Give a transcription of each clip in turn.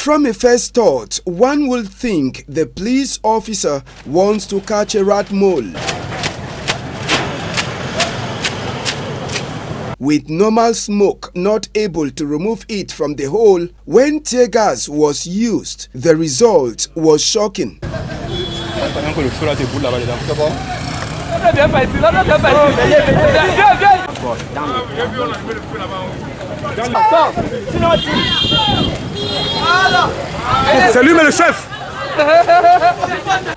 From a first thought, one will think the police officer wants to catch a rat mole. With normal smoke not able to remove it from the hole, when tear gas was used, the result was shocking. Salut, le chef!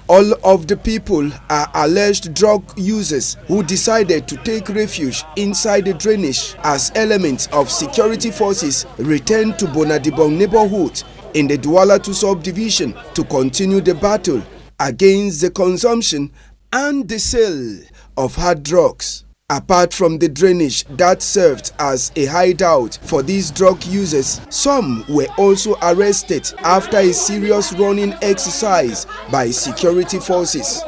All of the people are alleged drug users who decided to take refuge inside the drainage as elements of security forces returned to Bonadibong neighborhood in the Douala 2 subdivision to continue the battle against the consumption and the sale of hard drugs. Apart from the drainage that served as a hideout for these drug users, some were also arrested after a serious running exercise by security forces.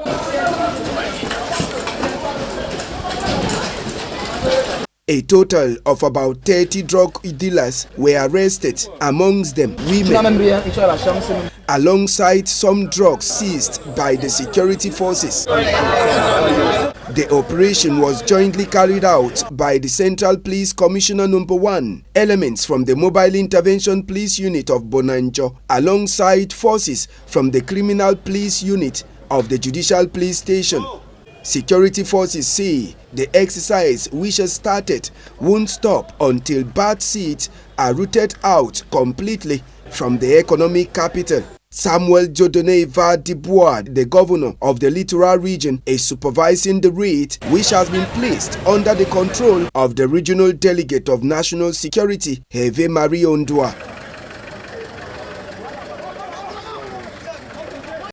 A total of about 30 drug dealers were arrested, amongst them women, alongside some drugs seized by the security forces. The operation was jointly carried out by the Central Police Commissioner No. 1, elements from the Mobile Intervention Police Unit of Bonanjo, alongside forces from the Criminal Police Unit of the Judicial Police Station. Security forces say the exercise, which has started, won't stop until bad seeds are rooted out completely from the economic capital. Samuel Jodone Vadibois, the governor of the littoral region, is supervising the raid, which has been placed under the control of the regional delegate of national security, Heve Marie Ondua.